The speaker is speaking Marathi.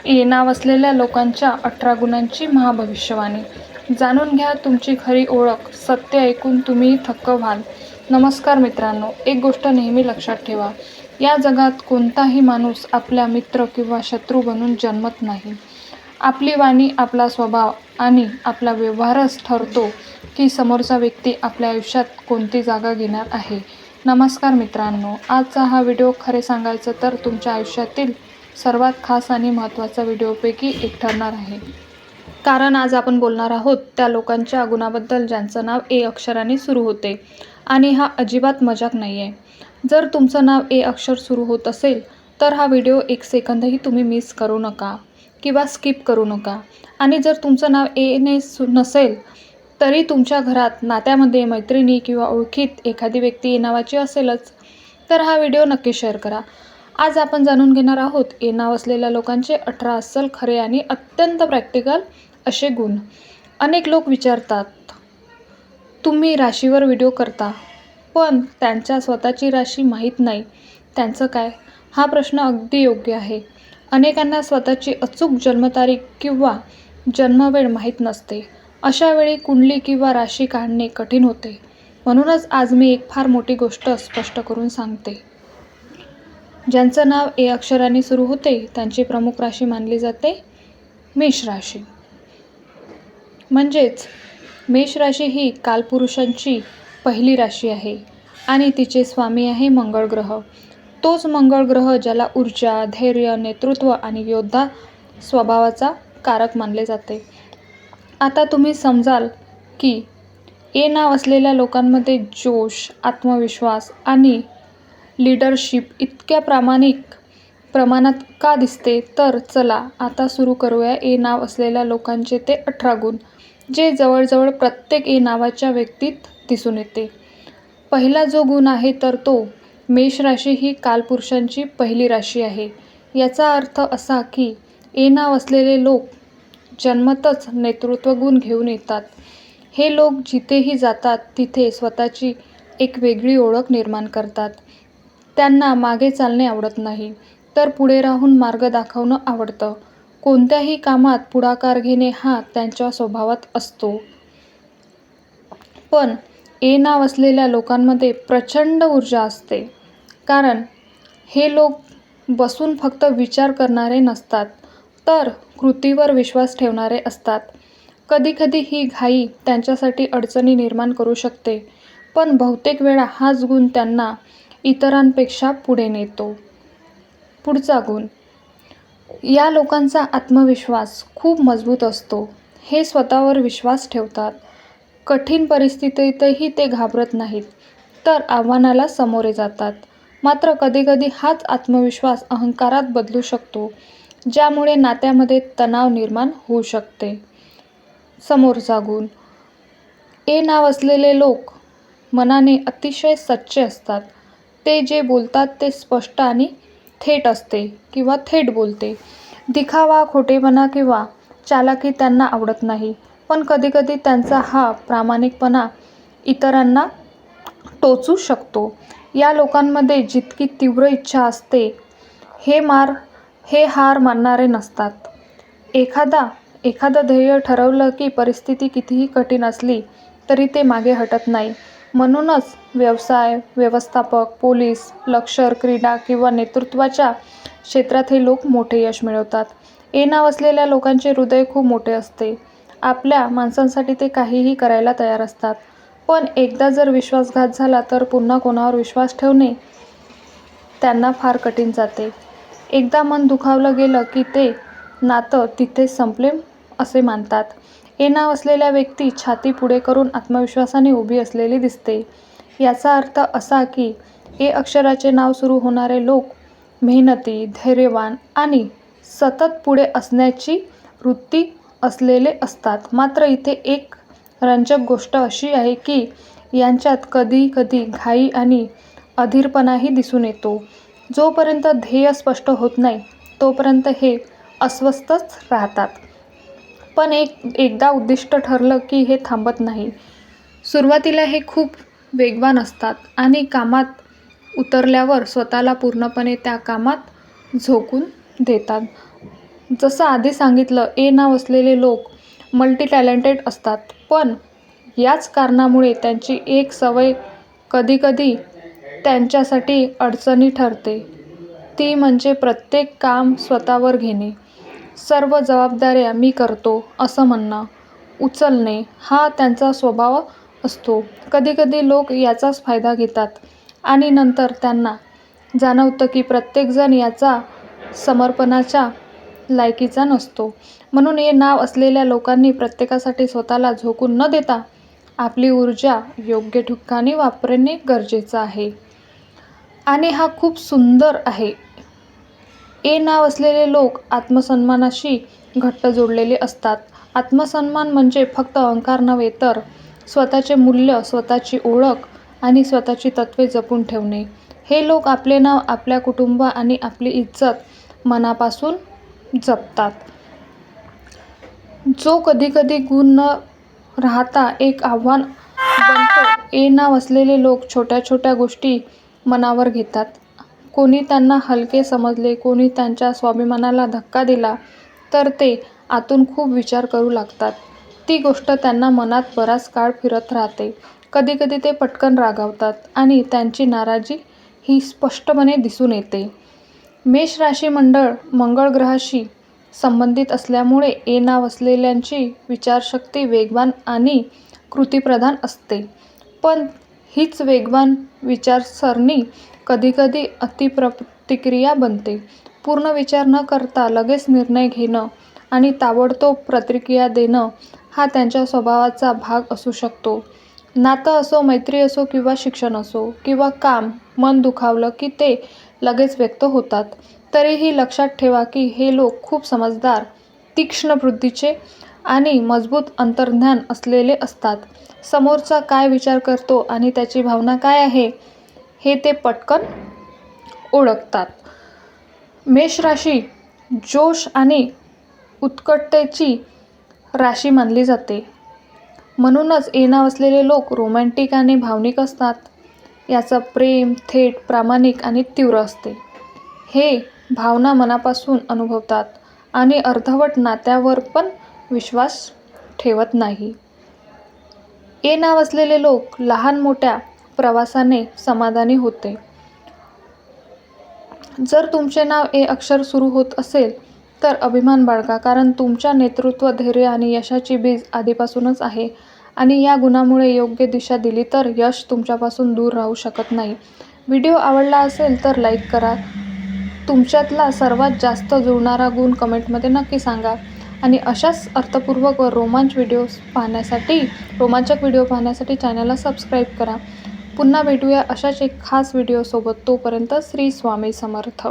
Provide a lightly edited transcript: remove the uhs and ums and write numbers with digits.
ए नाव असलेल्या लोकांच्या 18 गुणांची महाभविष्यवाणी. जाणून घ्या तुमची खरी ओळख. सत्य ऐकून तुम्ही थक्क व्हाल. नमस्कार मित्रांनो, एक गोष्ट नेहमी लक्षात ठेवा. या जगात कोणताही माणूस आपला मित्र किंवा शत्रू बनून जन्मत नाही. आपली वाणी, आपला स्वभाव आणि आपला व्यवहारच ठरतो की समोरचा व्यक्ती आपल्या आयुष्यात कोणती जागा घेणार आहे. नमस्कार मित्रांनो, आजचा हा व्हिडिओ खरे सांगायचं तर तुमच्या आयुष्यातील सर्वात खास आणि महत्त्वाचा व्हिडिओपैकी एक ठरणार आहे. कारण आज आपण बोलणार आहोत त्या लोकांच्या गुणाबद्दल ज्यांचं नाव ए अक्षराने सुरू होते. आणि हा अजिबात मजाक नाही आहे. जर तुमचं नाव ए अक्षर सुरू होत असेल तर हा व्हिडिओ एक सेकंदही तुम्ही मिस करू नका किंवा स्किप करू नका. आणि जर तुमचं नाव ए ने नसेल तरी तुमच्या घरात, नात्यामध्ये, मैत्रिणी किंवा ओळखीत एखादी व्यक्ती ए नावाची असेलच तर हा व्हिडिओ नक्की शेअर करा. आज आपण जाणून घेणार आहोत ए नाव असलेल्या लोकांचे 18 अस्सल, खरे आणि अत्यंत प्रॅक्टिकल असे गुण. अनेक लोक विचारतात, तुम्ही राशीवर व्हिडिओ करता पण त्यांच्या स्वतःची राशी माहीत नाही, त्यांचं काय? हा प्रश्न अगदी योग्य आहे. अनेकांना स्वतःची अचूक जन्मतारीख किंवा जन्मवेळ माहीत नसते. अशा वेळी कुंडली किंवा राशी काढणे कठीण होते. म्हणूनच आज मी एक फार मोठी गोष्ट स्पष्ट करून सांगते. ज्यांचं नाव ए अक्षराने सुरू होते त्यांची प्रमुख राशी मानली जाते मेष राशी. म्हणजेच मेष राशी ही कालपुरुषांची पहिली राशी आहे आणि तिचे स्वामी आहे मंगळ ग्रह. तोच मंगळ ग्रह ज्याला ऊर्जा, धैर्य, नेतृत्व आणि योद्धा स्वभावाचा कारक मानले जाते. आता तुम्ही समजाल की ए नाव असलेल्या लोकांमध्ये जोश, आत्मविश्वास आणि लीडरशिप इतक्या प्रमाणात का दिसते. तर चला आता सुरू करूया ए नाव असलेल्या लोकांचे ते 18 गुण, जे जवळजवळ प्रत्येक ए नावाच्या व्यक्तीत दिसून येते. पहिला जो गुण आहे तर तो मेष राशी ही कालपुरुषांची पहिली राशी आहे. याचा अर्थ असा की ए नाव असलेले लोक जन्मतच नेतृत्व गुण घेऊन येतात. हे लोक जिथेही जातात तिथे स्वतःची एक वेगळी ओळख निर्माण करतात. त्यांना मागे चालणे आवडत नाही, तर पुढे राहून मार्ग दाखवणं आवडतं. कोणत्याही कामात पुढाकार घेणे हा त्यांच्या स्वभावात असतो. पण ए नाव असलेल्या लोकांमध्ये प्रचंड ऊर्जा असते. कारण हे लोक बसून फक्त विचार करणारे नसतात, तर कृतीवर विश्वास ठेवणारे असतात. कधीकधी ही घाई त्यांच्यासाठी अडचणी निर्माण करू शकते, पण बहुतेक वेळा हाच गुण त्यांना इतरांपेक्षा पुढे नेतो. पुढचा गुण, या लोकांचा आत्मविश्वास खूप मजबूत असतो. हे स्वतःवर विश्वास ठेवतात. कठीण परिस्थितीतही ते घाबरत नाहीत, तर आव्हानाला सामोरे जातात. मात्र कधीकधी हाच आत्मविश्वास अहंकारात बदलू शकतो, ज्यामुळे नात्यामध्ये तणाव निर्माण होऊ शकते. समोरचा गुण, ए नाव असलेले लोक मनाने अतिशय सच्चे असतात. ते जे बोलतात ते स्पष्ट आणि थेट असते किंवा थेट बोलते. दिखावा, खोटेपणा किंवा चालाकी त्यांना आवडत नाही. पण कधीकधी त्यांचा हा प्रामाणिकपणा इतरांना टोचू शकतो. या लोकांमध्ये जितकी तीव्र इच्छा असते, हे हार मानणारे नसतात. एखादं ध्येय ठरवलं की परिस्थिती कितीही कठीण असली तरी ते मागे हटत नाही. म्हणूनच व्यवसाय, व्यवस्थापक, पोलीस, लष्कर, क्रीडा किंवा नेतृत्वाच्या क्षेत्रात हे लोक मोठे यश मिळवतात. ए नाव असलेल्या लोकांचे हृदय खूप मोठे असते. आपल्या माणसांसाठी ते काहीही करायला तयार असतात. पण एकदा जर विश्वासघात झाला तर पुन्हा कोणावर विश्वास ठेवणे त्यांना फार कठीण जाते. एकदा मन दुखावलं गेलं की ते नातं तिथेच संपले असे मानतात. ए नाव असलेल्या व्यक्ती छाती पुढे करून आत्मविश्वासाने उभी असलेली दिसते. याचा अर्थ असा की ए अक्षराचे नाव सुरू होणारे लोक मेहनती, धैर्यवान आणि सतत पुढे असण्याची वृत्ती असलेले असतात. मात्र इथे एक रंजक गोष्ट अशी आहे की यांच्यात कधी घाई आणि अधीरपणाही दिसून येतो. जोपर्यंत ध्येय स्पष्ट होत नाही तोपर्यंत हे अस्वस्थच राहतात. पण एकदा उद्दिष्ट ठरलं की हे थांबत नाही. सुरुवातीला हे खूप वेगवान असतात आणि कामात उतरल्यावर स्वतःला पूर्णपणे त्या कामात झोकून देतात. जसं आधी सांगितलं, ए नाव असलेले लोक मल्टी टॅलेंटेड असतात, पण याच कारणामुळे त्यांची एक सवय कधीकधी त्यांच्यासाठी अडचणी ठरते. ती म्हणजे प्रत्येक काम स्वतःवर घेणे, सर्व जबाबदाऱ्या मी करतो असं म्हणणं, उचलणे हा त्यांचा स्वभाव असतो. कधीकधी लोक याचाच फायदा घेतात आणि नंतर त्यांना जाणवतं की प्रत्येकजण याचा समर्पणाच्या लायकीचा नसतो. म्हणून हे नाव असलेल्या लोकांनी प्रत्येकासाठी स्वतःला झोकून न देता आपली ऊर्जा योग्य ठिकाणी वापरणे गरजेचं आहे. आणि हा खूप सुंदर आहे. ए नाव असलेले लोक आत्मसन्मानाशी घट्ट जोडलेले असतात. आत्मसन्मान म्हणजे फक्त अहंकार नव्हे, तर स्वतःचे मूल्य, स्वतःची ओळख आणि स्वतःची तत्त्वे जपून ठेवणे. हे लोक आपले नाव, आपल्या कुटुंब आणि आपली इज्जत मनापासून जपतात. जो कधीकधी गुण न राहता एक आव्हान बनतो. ए नाव असलेले लोक छोट्या छोट्या गोष्टी मनावर घेतात. कोणी त्यांना हलके समजले, कोणी त्यांच्या स्वाभिमानाला धक्का दिला, तर ते आतून खूप विचार करू लागतात. ती गोष्ट त्यांना मनात बराच काळ फिरत राहते. कधीकधी ते पटकन रागावतात आणि त्यांची नाराजी ही स्पष्टपणे दिसून येते. मेष राशी मंगळ ग्रहाशी संबंधित असल्यामुळे ए नाव असलेल्यांची विचारशक्ती वेगवान आणि कृतीप्रधान असते. पण हीच वेगवान विचारसरणी कधीकधी अतिप्रतिक्रिया बनते. पूर्ण विचार न करता लगेच निर्णय घेणं आणि ताबडतोब प्रतिक्रिया देणं हा त्यांच्या स्वभावाचा भाग असू शकतो. नातं असो, मैत्री असो किंवा शिक्षण असो किंवा काम, मन दुखावलं की ते लगेच व्यक्त होतात. तरीही लक्षात ठेवा की हे लोक खूप समजदार, तीक्ष्ण बुद्धीचे आणि मजबूत अंतर्ज्ञान असलेले असतात. समोरचा काय विचार करतो आणि त्याची भावना काय आहे हे ते पटकन ओळखतात. मेष राशी जोश आणि उत्कटतेची राशी मानली जाते. म्हणूनच ए नाव असलेले लोक रोमॅन्टिक आणि भावनिक असतात. याचं प्रेम थेट, प्रामाणिक आणि तीव्र असते. हे भावना मनापासून अनुभवतात आणि अर्धवट नात्यावर पण विश्वास ठेवत नाही. ए नाव असलेले लोक लहान मोठ्या प्रवासाने समाधानी होते. जर तुमचे नाव ए अक्षर सुरू होत असेल तर अभिमान बाळगा, कारण तुमच्या नेतृत्व, धैर्य आणि यशाची बीज आधीपासूनच आहे आणि या गुणामुळे योग्य दिशा दिली तर यश तुमच्यापासून दूर राहू शकत नाही. व्हिडिओ आवडला असेल तर लाईक करा. तुमच्यातला सर्वात जास्त जुळणारा गुण कमेंटमध्ये नक्की सांगा आणि अशाच अर्थपूर्वक व रोमांचक व्हिडिओ पाहण्यासाठी चॅनलला सबस्क्राईब करा. पुन्हा भेटूया अशाच एक खास व्हिडिओसोबत. तोपर्यंत श्री स्वामी समर्थ.